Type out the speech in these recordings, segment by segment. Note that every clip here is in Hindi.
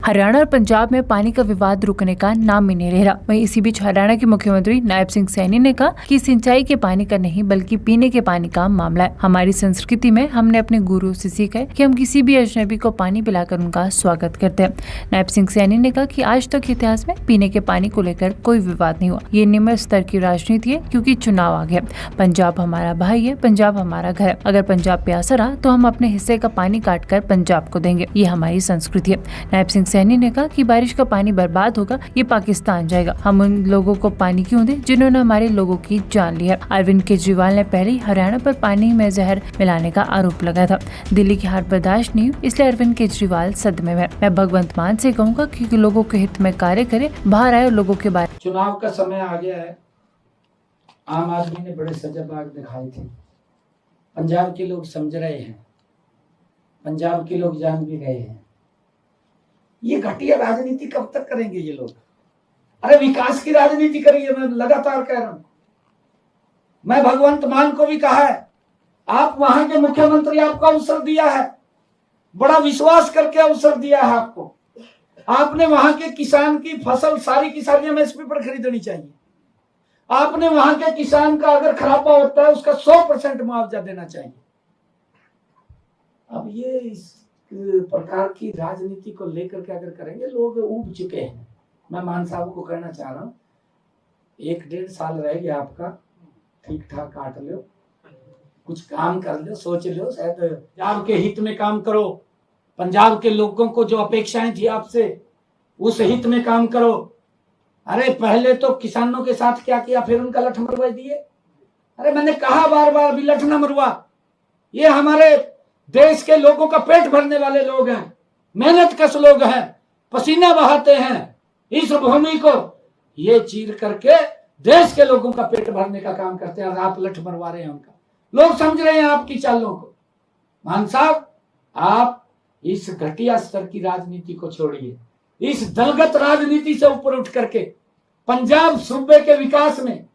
हरियाणा और पंजाब में पानी का विवाद रुकने का नाम ही नहीं ले रहा। वहीं इसी बीच हरियाणा के मुख्यमंत्री नायब सिंह सैनी ने कहा कि सिंचाई के पानी का नहीं बल्कि पीने के पानी का मामला है। हमारी संस्कृति में हमने अपने गुरु से सीखा है कि हम किसी भी अजनबी को पानी पिलाकर उनका स्वागत करते हैं। नायब सिंह सैनी ने कहा कि आज तक इतिहास में पीने के पानी को लेकर कोई विवाद नहीं हुआ। ये निम्न स्तर की राजनीति है क्योंकि चुनाव आ गया। पंजाब हमारा भाई है, पंजाब हमारा घर है। अगर पंजाब प्यासा रहा तो हम अपने हिस्से का पानी काट कर पंजाब को देंगे। ये हमारी संस्कृति है। नायब सिंह सैनी ने कहा कि बारिश का पानी बर्बाद होगा, ये पाकिस्तान जाएगा। हम उन लोगों को पानी क्यों दें जिन्होंने हमारे लोगों की जान ली है। अरविंद केजरीवाल ने पहले ही हरियाणा पर पानी में जहर मिलाने का आरोप लगाया था। दिल्ली की हार बर्दाश्त नहीं हुई, इसलिए अरविंद केजरीवाल सदमे में। मैं भगवंत मान से कहूँगा कि लोगों के हित में कार्य करे, बाहर आए और लोगों के बारे। चुनाव का समय आ गया है। आम आदमी ने बड़े सजग दिखाए थे। पंजाब के लोग समझ रहे हैं, पंजाब के लोग जान भी गए हैं। ये घटिया राजनीति कब तक करेंगे ये लोग? अरे विकास की राजनीति करिए, मैं लगातार कह रहा हूं। मैं भगवंत मान को भी कहा है, आप वहां के मुख्यमंत्री, आपको अवसर दिया है, बड़ा विश्वास करके अवसर दिया है आपको। आपने वहां के किसान की फसल सारी की सारी एमएसपी पर खरीदनी चाहिए। आपने वहां के किसान का अगर खराबा होता है उसका 100% मुआवजा देना चाहिए। अब ये इस प्रकार की राजनीति को लेकर के अगर करेंगे, लोग ऊब चुके हैं। मैं मान साहब को कहना चाह रहा हूं, 1-1.5 साल रह गया आपका, ठीक ठाक काट लो, कुछ काम कर लो, सोच लो, शायद पंजाब के हित में काम करो। पंजाब के लोगों को जो अपेक्षाएं थी आपसे, उस हित में काम करो। अरे पहले तो किसानों के साथ क्या किया, फिर उनका लठ मरवा दिए। अरे मैंने कहा बार बार भी लठ न मरवा। ये हमारे देश के लोगों का पेट भरने वाले लोग हैं, मेहनत कश लोग हैं, पसीना बहाते हैं इस भूमि को, ये चीर करके देश के लोगों का पेट भरने का काम करते हैं। और आप लठ मरवा रहे हैं उनका। लोग समझ रहे हैं आपकी चालों को। मान साहब, आप इस घटिया स्तर की राजनीति को छोड़िए। इस दलगत राजनीति से ऊपर उठ करके पंजाब सूबे के विकास में,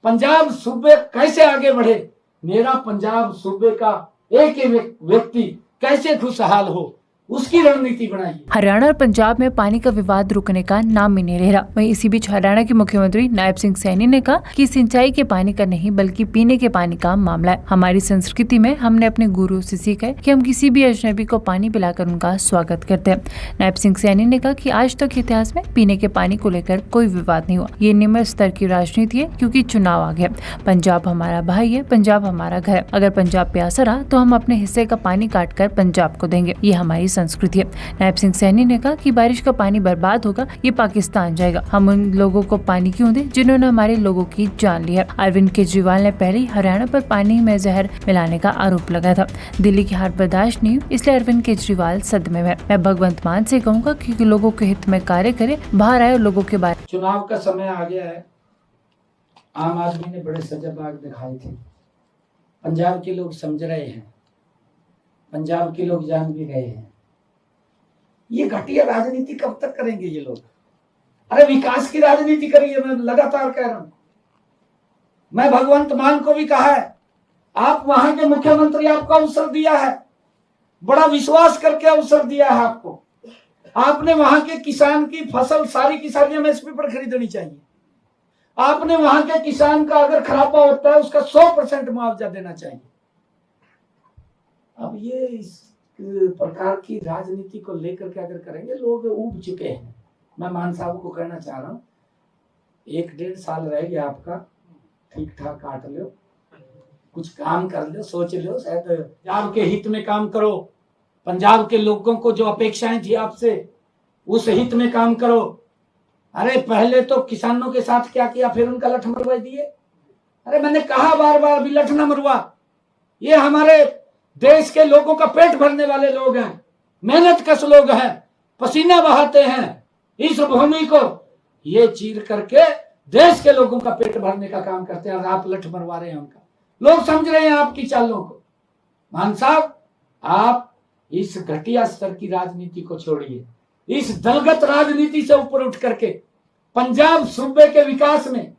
पंजाब सूबे कैसे आगे बढ़े, मेरा पंजाब सूबे का एक ही व्यक्ति कैसे खुशहाल हो, उसकी रणनीति बनाइए। हरियाणा और पंजाब में पानी का विवाद रुकने का नाम ही नहीं ले रहा। वहीं इसी बीच हरियाणा के मुख्यमंत्री नायब सिंह सैनी ने कहा कि सिंचाई के पानी का नहीं बल्कि पीने के पानी का मामला है। हमारी संस्कृति में हमने अपने गुरु से सीखा है कि हम किसी भी अजनबी को पानी पिलाकर उनका स्वागत करते हैं। नायब सिंह सैनी ने कहा कि आज तक इतिहास में पीने के पानी को लेकर कोई विवाद नहीं हुआ। ये निम्न स्तर की राजनीति है क्योंकि चुनाव आ गया। पंजाब हमारा भाई है, पंजाब हमारा घर है। अगर पंजाब प्यासा रहा तो हम अपने हिस्से का पानी काट कर पंजाब को देंगे। ये हमारी संस्कृति है। नायब सिंह सैनी ने कहा कि बारिश का पानी बर्बाद होगा, ये पाकिस्तान जाएगा। हम उन लोगों को पानी क्यों दें जिन्होंने हमारे लोगों की जान ली है। अरविंद केजरीवाल ने पहले ही हरियाणा पर पानी में जहर मिलाने का आरोप लगाया था। दिल्ली की हार बर्दाश्त नहीं हुई, इसलिए अरविंद केजरीवाल सदमे में। मैं भगवंत मान से कहूँगा कि लोगों के हित में कार्य करे, बाहर आए और लोगों के बारे। चुनाव का समय आ गया है। आम आदमी ने बड़े सजग दिखाए थे। पंजाब के लोग समझ रहे हैं, पंजाब के लोग जान भी गए हैं। ये घटिया राजनीति कब तक करेंगे ये लोग? अरे विकास की राजनीति करिए, मैं लगातार कह रहा हूं। मैं भगवंत मान को भी कहा है, आप वहां के मुख्यमंत्री, आपको अवसर दिया है, बड़ा विश्वास करके अवसर दिया है आपको। आपने वहां के किसान की फसल सारी की सारी एमएसपी पर खरीदनी चाहिए। आपने वहां के किसान का अगर खराबा होता है उसका 100% मुआवजा देना चाहिए। अब ये इस प्रकार की राजनीति को लेकर के अगर करेंगे, लोग ऊब चुके हैं। मैं मान साहब को कहना चाह रहा हूं, 1-1.5 साल रह गया आपका, ठीक ठाक काट लो, कुछ काम कर लो, सोच लो, शायद पंजाब के हित में काम करो। पंजाब के लोगों को जो अपेक्षाएं थी आपसे, उस हित में काम करो। अरे पहले तो किसानों के साथ क्या किया, फिर उनका लठ मरवा दिए। अरे मैंने कहा बार बार भी लठ न मरवा। ये हमारे देश के लोगों का पेट भरने वाले लोग हैं, मेहनत कश लोग हैं, पसीना बहाते हैं इस भूमि को, ये चीर करके देश के लोगों का पेट भरने का काम करते हैं। और आप लठ मरवा रहे हैं उनका। लोग समझ रहे हैं आपकी चालों को। मान साहब, आप इस घटिया स्तर की राजनीति को छोड़िए। इस दलगत राजनीति से ऊपर उठ करके पंजाब सूबे के विकास में,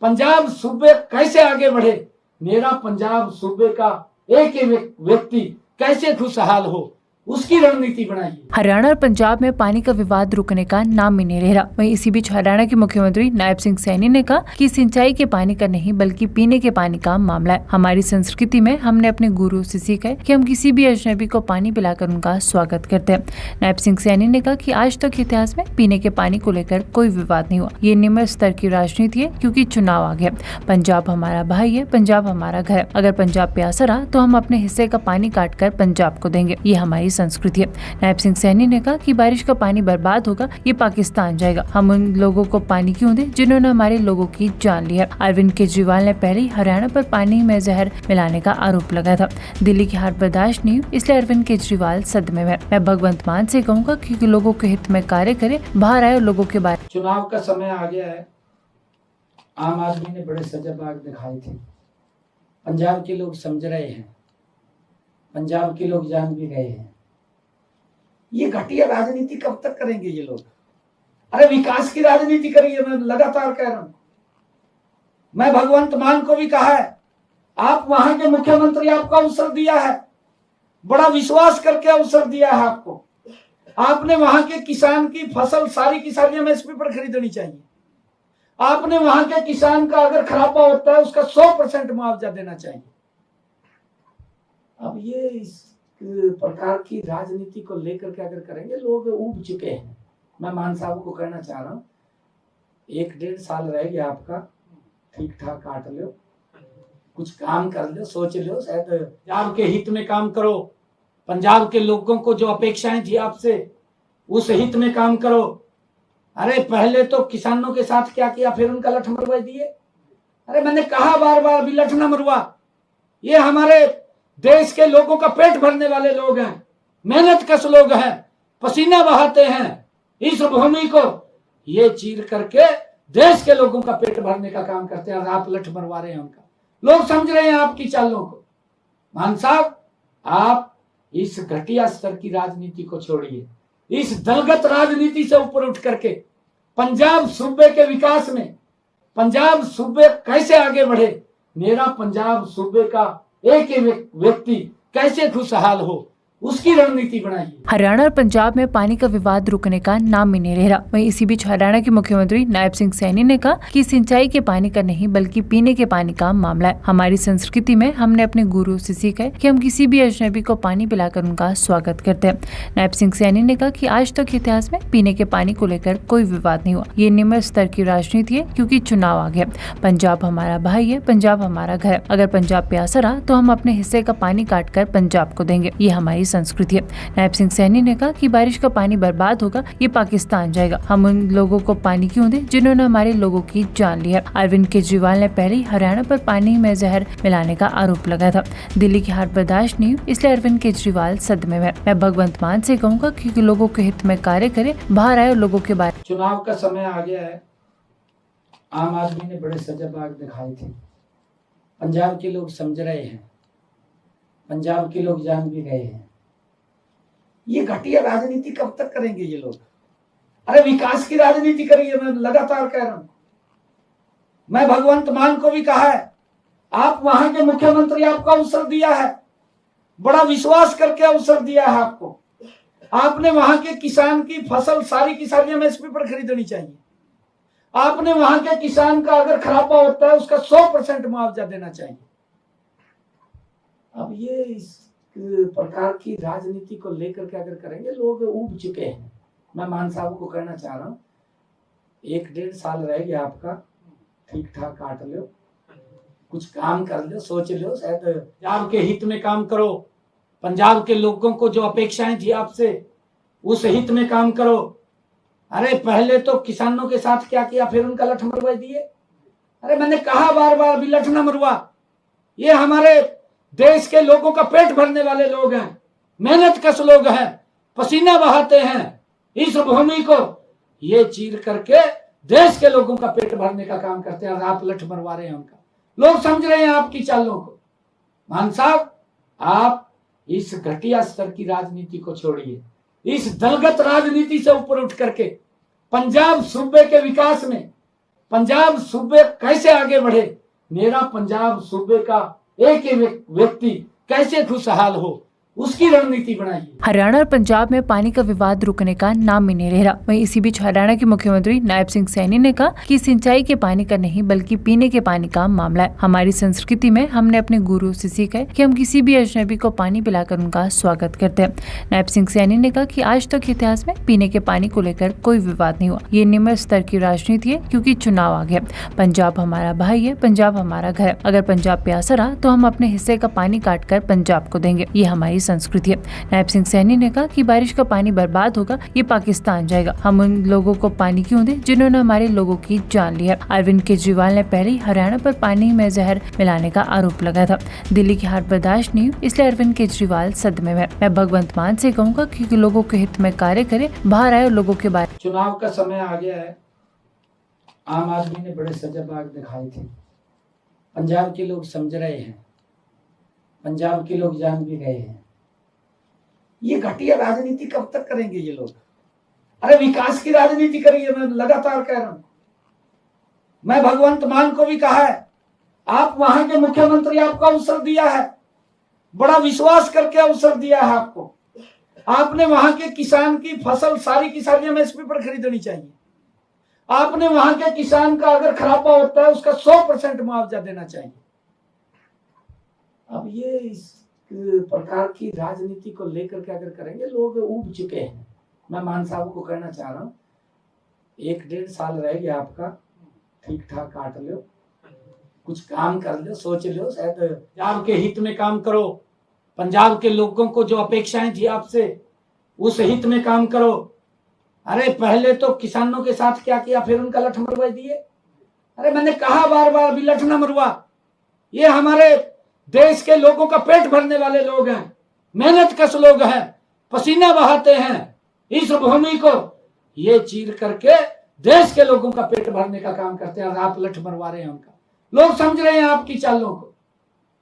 पंजाब सूबे कैसे आगे बढ़े, मेरा पंजाब सूबे का एक ही व्यक्ति कैसे खुशहाल हो, उसकी रणनीति बनाइए। हरियाणा और पंजाब में पानी का विवाद रुकने का नाम ही नहीं ले रहा। वहीं इसी बीच हरियाणा के मुख्यमंत्री नायब सिंह सैनी ने कहा कि सिंचाई के पानी का नहीं बल्कि पीने के पानी का मामला है। हमारी संस्कृति में हमने अपने गुरु से सीखा है कि हम किसी भी अजनबी को पानी पिलाकर उनका स्वागत करते हैं। नायब सिंह सैनी ने कहा कि आज तक इतिहास में पीने के पानी को लेकर कोई विवाद नहीं हुआ। ये निम्न स्तर की राजनीति है क्योंकि चुनाव आ गया। पंजाब हमारा भाई है, पंजाब हमारा घर है। अगर पंजाब प्यासा रहा तो हम अपने हिस्से का पानी काट कर पंजाब को देंगे। ये हमारी संस्कृति है। नायब सिंह सैनी ने कहा कि बारिश का पानी बर्बाद होगा, ये पाकिस्तान जाएगा। हम उन लोगों को पानी क्यों दें जिन्होंने हमारे लोगों की जान ली है। अरविंद केजरीवाल ने पहले ही हरियाणा पर पानी में जहर मिलाने का आरोप लगाया था। दिल्ली की हार बर्दाश्त नहीं हुई, इसलिए अरविंद केजरीवाल सदमे में। मैं भगवंत मान से कहूँगा कि लोगों के हित में कार्य करे, बाहर आए और लोगों के बारे। चुनाव का समय आ गया है। आम आदमी ने बड़े सजग दिखाए थे। पंजाब के लोग समझ रहे हैं, पंजाब के लोग जान भी गए हैं। ये घटिया राजनीति कब तक करेंगे ये लोग? अरे विकास की राजनीति करिए। मैं लगातार कह रहा हूं। मैं भगवंत मान को भी कहा है, आप वहां के मुख्यमंत्री, आपको अवसर दिया है, बड़ा विश्वास करके अवसर दिया है आपको। आपने वहां के किसान की फसल सारी की सारी एमएसपी पर खरीदनी चाहिए। आपने वहां के किसान का अगर खराबा होता है उसका 100% मुआवजा देना चाहिए। अब ये इस प्रकार की राजनीति को लेकर के अगर करेंगे, लोग उब चुके हैं। मैं मान साहब को कहना चाह रहा हूँ, 1-1.5 साल रह गया आपका, ठीक ठाक काट लो, कुछ काम कर लो, सोच लो, शायद पंजाब के हित में काम करो। पंजाब के लोगों को जो अपेक्षाएं थी आपसे, उस हित में काम करो। अरे पहले तो किसानों के साथ क्या किया, फिर उनका लठ मरवा दिए। अरे मैंने कहा बार बार, अभी लठ न मरवा। ये हमारे देश के लोगों का पेट भरने वाले लोग हैं, मेहनत कश लोग हैं, पसीना बहाते हैं इस भूमि को। ये चीर करके देश के लोगों का पेट भरने का काम करते हैं और आप लठ मरवा रहे हैं उनका। लोग समझ रहे हैं आपकी चालों को। मान साहब, आप इस घटिया स्तर की राजनीति को छोड़िए। इस दलगत राजनीति से ऊपर उठ करके पंजाब सूबे के विकास में, पंजाब सूबे कैसे आगे बढ़े, मेरा पंजाब सूबे का एक एक व्यक्ति कैसे खुशहाल हो, उसकी रणनीति बनाइए। हरियाणा और पंजाब में पानी का विवाद रुकने का नाम ही नहीं ले रहा। वहीं इसी बीच हरियाणा के मुख्यमंत्री नायब सिंह सैनी ने कहा कि सिंचाई के पानी का नहीं बल्कि पीने के पानी का मामला है। हमारी संस्कृति में हमने अपने गुरु से सीखा है कि हम किसी भी अजनबी को पानी पिलाकर उनका स्वागत करते हैं। नायब सिंह सैनी ने कहा कि आज तक इतिहास में पीने के पानी को लेकर कोई विवाद नहीं हुआ। ये निम्न स्तर की राजनीति है क्योंकि चुनाव आ गया। पंजाब हमारा भाई है, पंजाब हमारा घर है। अगर पंजाब प्यासा रहा तो हम अपने हिस्से का पानी काट कर पंजाब को देंगे। ये हमारी संस्कृति है। नायब सिंह सैनी ने कहा कि बारिश का पानी बर्बाद होगा, ये पाकिस्तान जाएगा। हम उन लोगों को पानी क्यों दें जिन्होंने हमारे लोगों की जान ली है। अरविंद केजरीवाल ने पहले ही हरियाणा पर पानी में जहर मिलाने का आरोप लगाया था। दिल्ली की हार बर्दाश्त नहीं हुई, इसलिए अरविंद केजरीवाल सदमे में। मैं भगवंत मान से कहूँगा कि लोगों के हित में कार्य करे, बाहर आए और लोगों के बारे। चुनाव का समय आ गया है। आम आदमी ने बड़े सजग दिखाए थे। पंजाब के लोग समझ रहे हैं, पंजाब के लोग जान भी गए हैं। ये घटिया राजनीति कब तक करेंगे ये लोग? अरे विकास की राजनीति करिए। मैं लगातार कह रहा हूं। मैं भगवंत मान को भी कहा है, आप वहां के मुख्यमंत्री, आपको अवसर दिया है, बड़ा विश्वास करके अवसर दिया है आपको। आपने वहां के किसान की फसल सारी की सारी एमएसपी पर खरीदनी चाहिए। आपने वहां के किसान का अगर खराबा होता है उसका 100% मुआवजा देना चाहिए। अब ये इस प्रकार की राजनीति को लेकर के अगर करेंगे, लोग उब चुके हैं। मैं मान साहब को कहना चाह रहा हूँ, 1-1.5 साल रह गया आपका, ठीक ठाक काट लो, कुछ काम कर लो, सोच लो, शायद पंजाब के हित में काम करो। पंजाब के लोगों को जो अपेक्षाएं थी आपसे, उस हित में काम करो। अरे पहले तो किसानों के साथ क्या किया, फिर उनका लठ मरवा दिए। अरे मैंने कहा बार बार, अभी लठ न मरवा। ये हमारे देश के लोगों का पेट भरने वाले लोग हैं, मेहनत कश लोग हैं, पसीना बहाते हैं इस भूमि को। ये चीर करके देश के लोगों का पेट भरने का काम करते हैं और आप लठ मरवा रहे हैं उनका। लोग समझ रहे हैं आपकी चालों को। मान साहब, आप इस घटिया स्तर की राजनीति को छोड़िए। इस दलगत राजनीति से ऊपर उठ करके पंजाब सूबे के विकास में, पंजाब सूबे कैसे आगे बढ़े, मेरा पंजाब सूबे का एक एक व्यक्ति कैसे खुशहाल हो, उसकी रणनीति बनाइए। हरियाणा और पंजाब में पानी का विवाद रुकने का नाम ही नहीं ले रहा। वहीं इसी बीच हरियाणा के मुख्यमंत्री नायब सिंह सैनी ने कहा कि सिंचाई के पानी का नहीं बल्कि पीने के पानी का मामला है। हमारी संस्कृति में हमने अपने गुरु से सीखा है कि हम किसी भी अजनबी को पानी पिलाकर उनका स्वागत करते हैं। नायब सिंह सैनी ने कहा कि आज तक इतिहास में पीने के पानी को लेकर कोई विवाद नहीं हुआ। ये निम्न स्तर की राजनीति है क्योंकि चुनाव आ गया। पंजाब हमारा भाई है, पंजाब हमारा घर है। अगर पंजाब प्यासा रहा तो हम अपने हिस्से का पानी काट कर पंजाब को देंगे। ये हमारी संस्कृति है। नायब सिंह सैनी ने कहा कि बारिश का पानी बर्बाद होगा, ये पाकिस्तान जाएगा। हम उन लोगों को पानी क्यों दें जिन्होंने हमारे लोगों की जान ली है। अरविंद केजरीवाल ने पहले ही हरियाणा पर पानी में जहर मिलाने का आरोप लगाया था। दिल्ली की हार बर्दाश्त नहीं हुई, इसलिए अरविंद केजरीवाल सदमे में। मैं भगवंत मान से कहूँगा कि लोगों के हित में कार्य करे, बाहर आए और लोगों के बारे। चुनाव का समय आ गया है। आम आदमी ने बड़े सजग दिखाए थे। पंजाब के लोग समझ रहे हैं, पंजाब के लोग जान भी गए हैं। ये घटिया राजनीति कब तक करेंगे ये लोग? अरे विकास की राजनीति करिए, मैं लगातार कह रहा हूं। मैं भगवंत मान को भी कहा है, आप वहां के मुख्यमंत्री, आपको अवसर दिया है, बड़ा विश्वास करके अवसर दिया है आपको। आपने वहां के किसान की फसल सारी की सारी एमएसपी पर खरीदनी चाहिए। आपने वहां के किसान का अगर खराबा होता है उसका 100% मुआवजा देना चाहिए। अब ये इस प्रकार की राजनीति को लेकर के अगर करेंगे, लोग उब चुके हैं। मैं मान साहब को कहना चाह रहा हूँ, 1-1.5 साल रह गया आपका, ठीक ठाक काट लो, कुछ काम कर लो, सोच लो, शायद पंजाब के हित में काम करो। पंजाब के लोगों को जो अपेक्षाएं थी आपसे, उस हित में काम करो। अरे पहले तो किसानों के साथ क्या किया, फिर उनका लठ मरवा दिए। अरे मैंने कहा बार बार, अभी लठ न मरवा। ये हमारे देश के लोगों का पेट भरने वाले लोग हैं, मेहनत कश लोग हैं, पसीना बहाते हैं इस भूमि को, ये चीर करके देश के लोगों का पेट भरने का काम करते हैं। और आप लठ मरवा रहे हैं उनका। लोग समझ रहे हैं आपकी चालों को।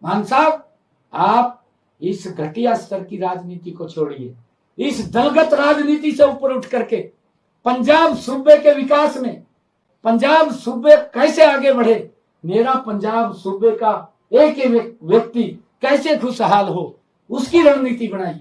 मान साहब, आप इस घटिया स्तर की राजनीति को छोड़िए। इस दलगत राजनीति से ऊपर उठ करके पंजाब सूबे के विकास में, पंजाब सूबे कैसे आगे बढ़े, मेरा पंजाब सूबे का एक व्यक्ति कैसे खुशहाल हो, उसकी रणनीति बनाइए।